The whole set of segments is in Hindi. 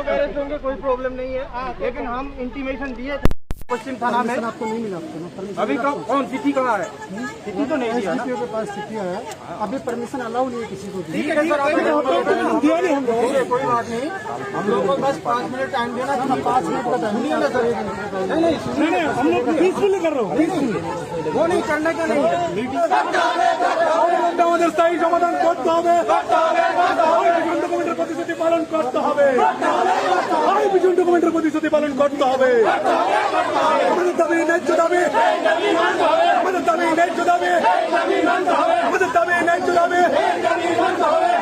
अरेस्ट होंगे, कोई प्रॉब्लम नहीं है, लेकिन हम इंटीमेशन दिए थे पश्चिम थाना में। आपको नहीं मिला अभी कौन चिट्ठी कहाँ है? चिट्ठी तो नहीं दिया ना के पास, चिट्ठी है अभी, परमिशन अलाउ नहीं है किसी को। ठीक है सर, दिया नहीं हम लोगों को, कोई बात नहीं, हम लोगों को बस 5 मिनट टाइम देना था। 5 मिनट का टाइम नहीं है सर। नहीं, हम लोग पीसफुली कर रहे हो, वो नहीं करने का नहीं है। স্থায়ী সমাধান করতে হবে, বিজন ডকুমেন্টের প্রতিশ্রুতি পালন করতে হবে, বিজন ডকুমেন্টের প্রতিশ্রুতি পালন করতে হবে। আমাদের দাবি ন্যায্য দাবি, আমাদের দাবি ন্যায্য দাবি, আমাদের দাবি ন্যায্য দাবি,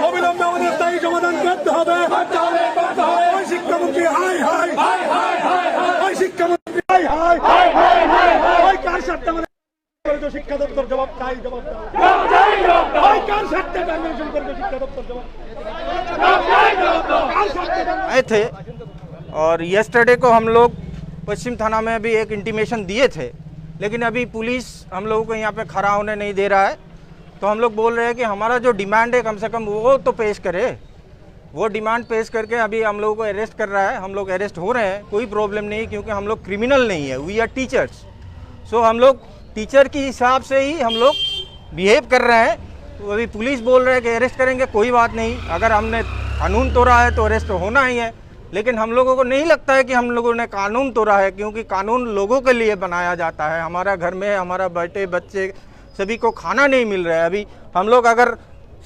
অবিলম্বে আমাদের স্থায়ী সমাধান করতে হবে। শিক্ষামন্ত্রী হাই হাই, শিক্ষামন্ত্রী হাই হাই, কার সাথে শিক্ষা দপ্তর জবাব চাই, জবাব आए थे। और येस्टरडे को हम लोग पश्चिम थाना में भी एक इंटीमेशन दिए थे, लेकिन अभी पुलिस हम लोगों को यहाँ पे खड़ा होने नहीं दे रहा है। तो हम लोग बोल रहे हैं कि हमारा जो डिमांड है कम से कम वो तो पेश करे। वो डिमांड पेश करके अभी हम लोगों को अरेस्ट कर रहा है। हम लोग अरेस्ट हो रहे हैं, कोई प्रॉब्लम नहीं, क्योंकि हम लोग क्रिमिनल नहीं है, वी आर टीचर्स। सो हम लोग टीचर के हिसाब से ही हम लोग बिहेव कर रहे हैं। तो अभी पुलिस बोल रहे हैं कि अरेस्ट करेंगे, कोई बात नहीं, अगर हमने कानून तोड़ा है तो अरेस्ट होना ही है। लेकिन हम लोगों को नहीं लगता है कि हम लोगों ने कानून तोड़ा है, क्योंकि कानून लोगों के लिए बनाया जाता है। हमारा घर में हमारा बेटे बच्चे सभी को खाना नहीं मिल रहा है। अभी हम लोग अगर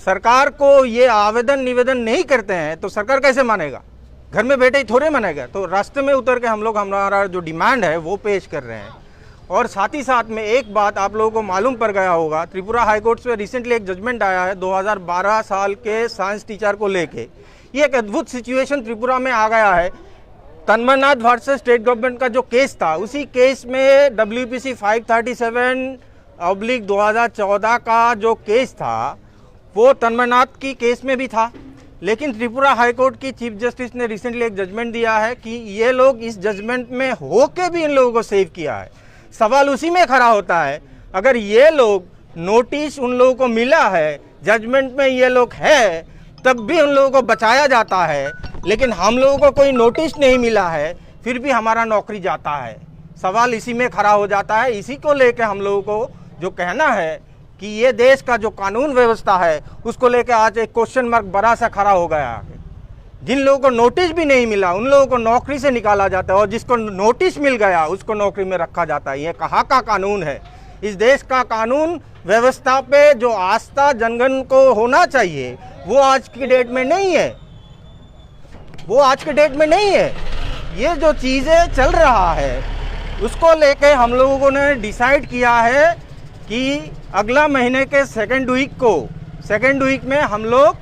सरकार को ये आवेदन निवेदन नहीं करते हैं तो सरकार कैसे मानेगा? घर में बैठे ही थोड़े मानेगा। तो रास्ते में उतर के हम लोग हमारा जो डिमांड है वो पेश कर रहे हैं। और साथ ही साथ में एक बात आप लोगों को मालूम पड़ गया होगा, त्रिपुरा हाई कोर्ट से रिसेंटली एक जजमेंट आया है 2012 साल के साइंस टीचर को लेके। ये एक अद्भुत सिचुएशन त्रिपुरा में आ गया है। तन्मयनाथ वर्सेस स्टेट गवर्नमेंट का जो केस था, उसी केस में WPC 537/2014 का जो केस था वो तन्मयनाथ की केस में भी था। लेकिन त्रिपुरा हाई कोर्ट की चीफ जस्टिस ने रिसेंटली एक जजमेंट दिया है कि ये लोग इस जजमेंट में होके भी इन लोगों को सेव किया है। सवाल उसी में खड़ा होता है, अगर ये लोग नोटिस उन लोगों को मिला है, जजमेंट में ये लोग है, तब भी उन लोगों को बचाया जाता है, लेकिन हम लोगों को कोई नोटिस नहीं मिला है, फिर भी हमारा नौकरी जाता है। सवाल इसी में खड़ा हो जाता है। इसी को लेकर हम लोगों को जो कहना है कि ये देश का जो कानून व्यवस्था है उसको लेकर आज एक क्वेश्चन मार्क बड़ा सा खड़ा हो गया है। जिन लोगों को नोटिस भी नहीं मिला उन लोगों को नौकरी से निकाला जाता है, और जिसको नोटिस मिल गया उसको नौकरी में रखा जाता है। ये कहाँ का कानून है? इस देश का कानून व्यवस्था पे जो आस्था जनगण को होना चाहिए वो आज की डेट में नहीं है, वो आज के डेट में नहीं है। ये जो चीज़ें चल रहा है उसको लेके हम लोगों ने डिसाइड किया है कि अगला महीने के सेकेंड वीक में हम लोग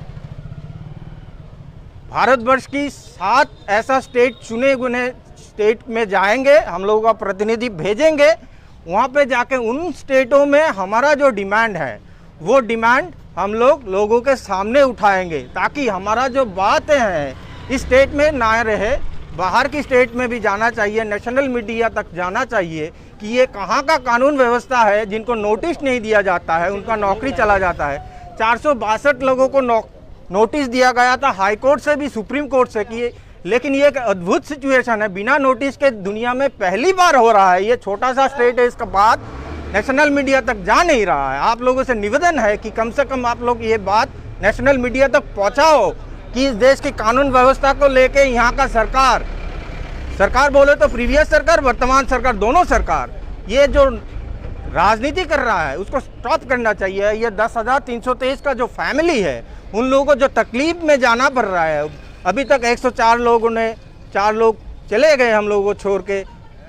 भारतवर्ष की 7 ऐसा स्टेट चुने हुए स्टेट में जाएंगे। हम लोगों का प्रतिनिधि भेजेंगे, वहाँ पे जाके उन स्टेटों में हमारा जो डिमांड है वो डिमांड हम लोग लोगों के सामने उठाएंगे, ताकि हमारा जो बातें हैं इस स्टेट में ना रहे, बाहर की स्टेट में भी जाना चाहिए, नेशनल मीडिया तक जाना चाहिए कि ये कहाँ का कानून व्यवस्था है। जिनको नोटिस नहीं दिया जाता है उनका नौकरी चला जाता है। 462 लोगों को नोटिस दिया गया था हाई कोर्ट से भी, सुप्रीम कोर्ट से कि, लेकिन ये एक अद्भुत सिचुएशन है, बिना नोटिस के दुनिया में पहली बार हो रहा है। ये छोटा सा स्टेट है, इसका बात नेशनल मीडिया तक जा नहीं रहा है। आप लोगों से निवेदन है कि कम से कम आप लोग ये बात नेशनल मीडिया तक पहुंचाओ कि इस देश की कानून व्यवस्था को लेके यहाँ का सरकार बोले तो प्रीवियस सरकार, वर्तमान सरकार, दोनों सरकार ये जो राजनीति कर रहा है उसको स्टॉप करना चाहिए। ये 10,323 का जो फैमिली है उन लोगों को जो तकलीफ में जाना पड़ रहा है, अभी तक 104 लोगों ने 4 लोग चले गए हम लोगों को छोड़ के,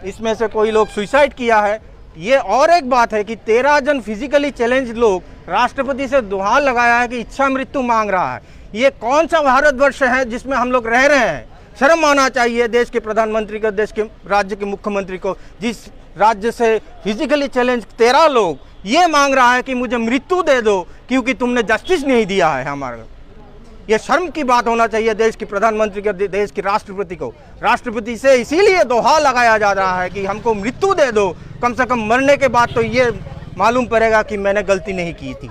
इसमें से कोई लोग सुसाइड किया है। ये और एक बात है कि 13 जन फिजिकली चैलेंज लोग राष्ट्रपति से दुहा लगाया है कि इच्छा मृत्यु मांग रहा है। ये कौन सा भारतवर्ष है जिसमें हम लोग रह रहे हैं? शर्म आना चाहिए देश के प्रधानमंत्री को, देश के राज्य के मुख्यमंत्री को, जिस राज्य से फिजिकली चैलेंज 13 लोग ये मांग रहा है कि मुझे मृत्यु दे दो क्योंकि तुमने जस्टिस नहीं दिया है हमारा। ये शर्म की बात होना चाहिए देश की प्रधानमंत्री को, देश की राष्ट्रपति को। राष्ट्रपति से इसीलिए दोहा लगाया जा रहा है कि हमको मृत्यु दे दो, कम से कम मरने के बाद तो ये मालूम पड़ेगा कि मैंने गलती नहीं की थी।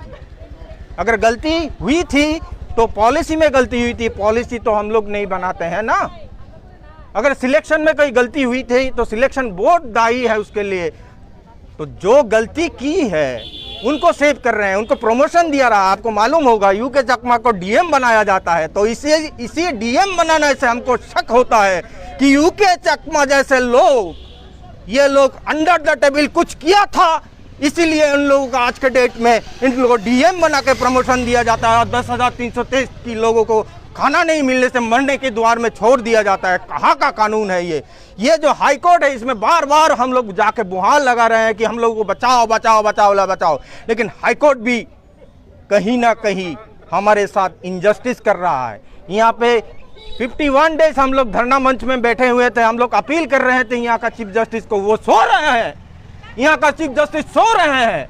अगर गलती हुई थी तो पॉलिसी में गलती हुई थी, पॉलिसी तो हम लोग नहीं बनाते हैं ना। अगर सिलेक्शन में कोई गलती हुई थी तो सिलेक्शन बोर्ड दायी है उसके लिए। तो जो गलती की है उनको सेव कर रहे हैं, उनको प्रमोशन दिया रहा। आपको मालूम होगा यूके चकमा को डीएम बनाया जाता है, तो इसी डीएम बनाने से हमको शक होता है कि यूके चकमा जैसे लोग, ये लोग अंडर द टेबल कुछ किया था, इसीलिए उन लोगों को आज के डेट में इन लोगों को डीएम बना के प्रमोशन दिया जाता है और 10,333 लोगों को खाना नहीं मिलने से मरने के द्वार में छोड़ दिया जाता है। कहाँ का कानून है ये जो हाई कोर्ट है, इसमें बार बार हम लोग जाके बुहार लगा रहे हैं कि हम लोगों को बचाओ बचाओ बचाओ बचाओ, लेकिन हाई कोर्ट भी कहीं ना कहीं हमारे साथ इनजस्टिस कर रहा है। यहाँ पे 51 डेज हम लोग धरना मंच में बैठे हुए थे, हम लोग अपील कर रहे थे यहाँ का चीफ जस्टिस को, वो सो रहे हैं। यहाँ का चीफ जस्टिस सो रहे हैं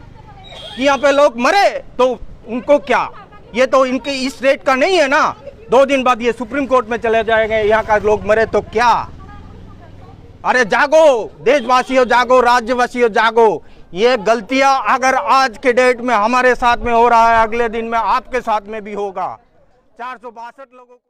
कि यहाँ पे लोग मरे तो उनको क्या, ये तो इनके इस स्टेट का नहीं है ना। 2 दिन बाद ये सुप्रीम कोर्ट में चले जाएंगे, यहाँ का लोग मरे तो क्या। अरे जागो देशवासियों, जागो राज्यवासियों, जागो। ये गलतियां अगर आज के डेट में हमारे साथ में हो रहा है, अगले दिन में आपके साथ में भी होगा। 462 लोगों को